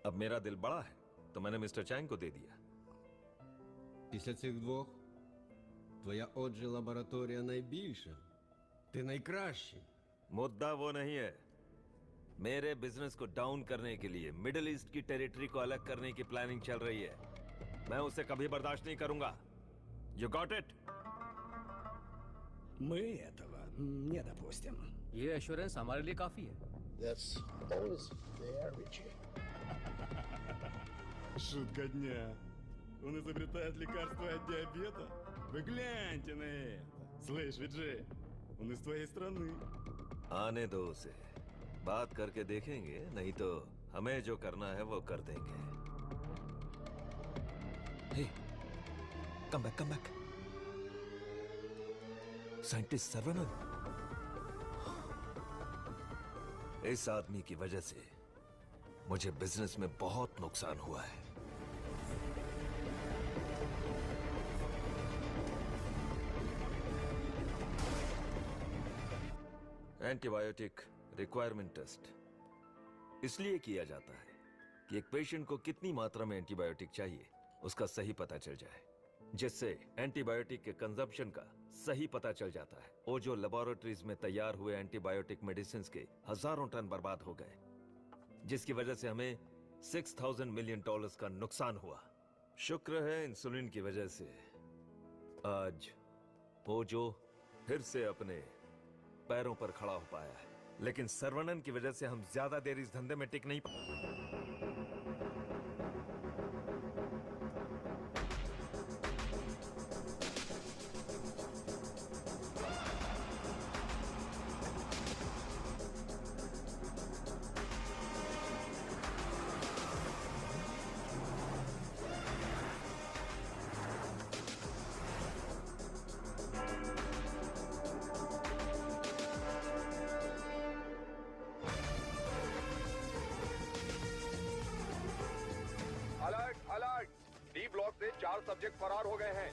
अब मेरा दिल बड़ा है तो मैंने मिस्टर चैंग को दे दिया। Після цих двох твоя отже лабораторія найбільша. Ти найкращий. मुद्दा वो नहीं है। मेरे बिजनेस को डाउन करने के लिए मिडिल ईस्ट की टेरिटरी को अलग करने की प्लानिंग चल रही है। मैं उसे कभी बर्दाश्त नहीं करूंगा। You got it? Мы этого не допустим. ये एश्योरेंस हमारे लिए काफी है। That's always fair, Richie. Шутка дня. Он изобретает лекарство от диабета? Вы гляньте на это. Слышь, Виджей, он из твоей страны. आने दो उसे, बात करके देखेंगे, नहीं तो हमें जो करना है वो कर देंगे। Hey, come back, come back. Scientist Saravanan. इस आदमी की वजह से मुझे बिजनेस में बहुत नुकसान हुआ है। एंटीबायोटिक रिक्वायरमेंट टेस्ट इसलिए किया जाता है कि एक पेशेंट को कितनी मात्रा में एंटीबायोटिक चाहिए उसका सही पता चल जाए, जिससे एंटीबायोटिक के कंजप्शन का सही पता चल जाता है। वो जो लेबोरेटरीज में तैयार हुए एंटीबायोटिक मेडिसिन के हजारों टन बर्बाद हो गए, जिसकी वजह से हमें $6,000 मिलियन का नुकसान हुआ। शुक्र है इंसुलिन की वजह से आज वो जो फिर से अपने पैरों पर खड़ा हो पाया है, लेकिन सर्वनन की वजह से हम ज्यादा देर इस धंधे में टिक नहीं अलर्ट अलर्ट, डी ब्लॉक से 4 सब्जेक्ट फरार हो गए हैं।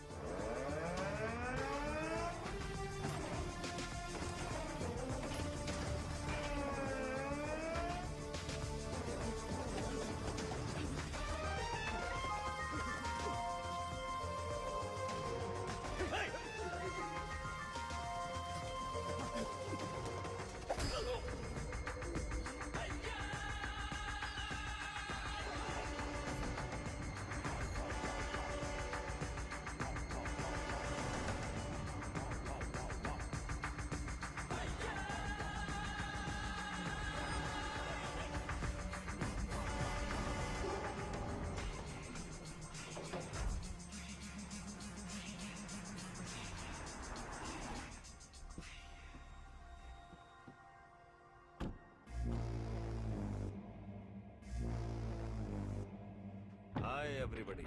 Hi everybody.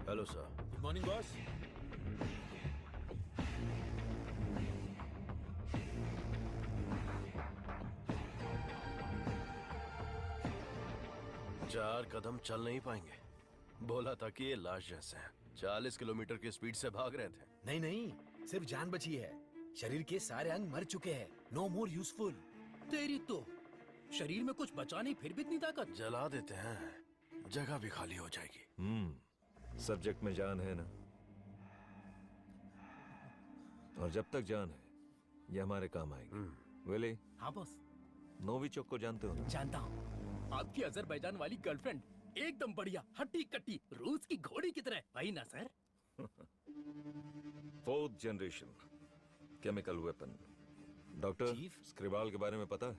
Hello sir. Good morning boss. चार कदम चल नहीं पाएंगे। बोला था कि ये लाश जैसे हैं। 40 किलोमीटर की स्पीड से भाग रहे थे। नहीं नहीं, सिर्फ जान बची है। शरीर के सारे अंग मर चुके हैं। No more useful. तेरी तो शरीर में कुछ बचा नहीं, फिर भी इतनी ताकत। जला देते हैं, जगह भी खाली हो जाएगी। सब्जेक्ट में जान है ना, और जब तक जान है ये हमारे काम आएगी। वेले, हाँ बॉस। नोविचोक को जानते हो ना? जानता हूँ। आपकी अजरबैजान वाली गर्लफ्रेंड एकदम बढ़िया, हट्टी कट्टी, रूस की घोड़ी की तरह। वही ना sir? 4th generation chemical weapon. Doctor chief? Skripal के बारे में पता है?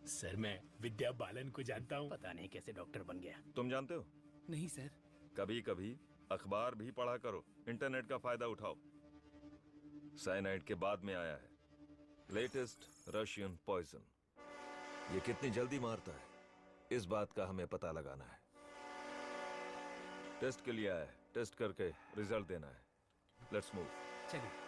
सर मैं विद्या बालन को जानता हूँ। पता नहीं कैसे डॉक्टर बन गया। तुम जानते हो? नहीं सर। कभी कभी अखबार भी पढ़ा करो, इंटरनेट का फायदा उठाओ। साइनाइड के बाद में आया है लेटेस्ट रशियन पॉइजन। ये कितनी जल्दी मारता है इस बात का हमें पता लगाना है। टेस्ट के लिए आया है, टेस्ट करके रिजल्ट देना है। Let's move. चलिए।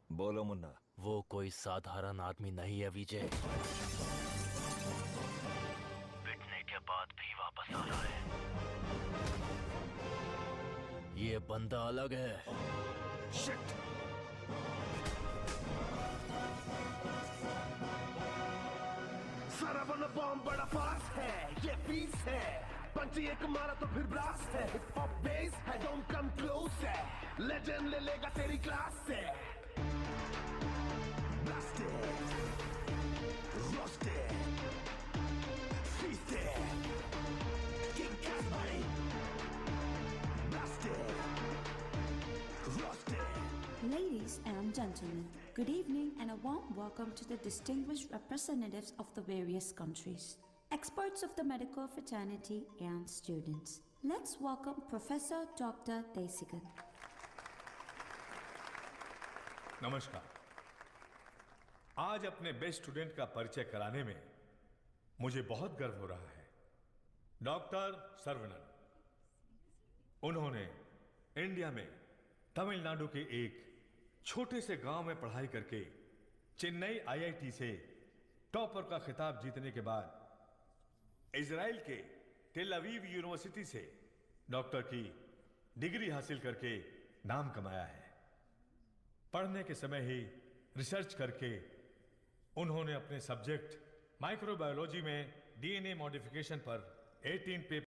बोलो मुन्ना। वो कोई साधारण आदमी नहीं है विजय। बताना है। ये बंदा अलग है। शिट। सारा बना बॉम्ब बड़ा फास्ट है, ये पीस है। पंची एक मारा तो फिर ब्लास्ट है। हिप हॉप बेस है, डोंट कम क्लोज है। लेजेंड ले लेगा तेरी क्लास से। Blasted, roasted, feasted, King Casbari. Blasted, roasted. Ladies and gentlemen, good evening and a warm welcome to the distinguished representatives of the various countries, experts of the medical fraternity and students. Let's welcome Professor Dr. Desigan. नमस्कार। आज अपने best student का परिचय कराने में मुझे बहुत गर्व हो रहा है। डॉक्टर सर्वनन, उन्होंने इंडिया में तमिलनाडु के एक छोटे से गांव में पढ़ाई करके चेन्नई आईआईटी से टॉपर का खिताब जीतने के बाद इजराइल के टेल अवीव यूनिवर्सिटी से डॉक्टर की डिग्री हासिल करके नाम कमाया है। पढ़ने के समय ही रिसर्च करके उन्होंने अपने सब्जेक्ट माइक्रोबायोलॉजी में डीएनए मॉडिफिकेशन पर 18 पेपर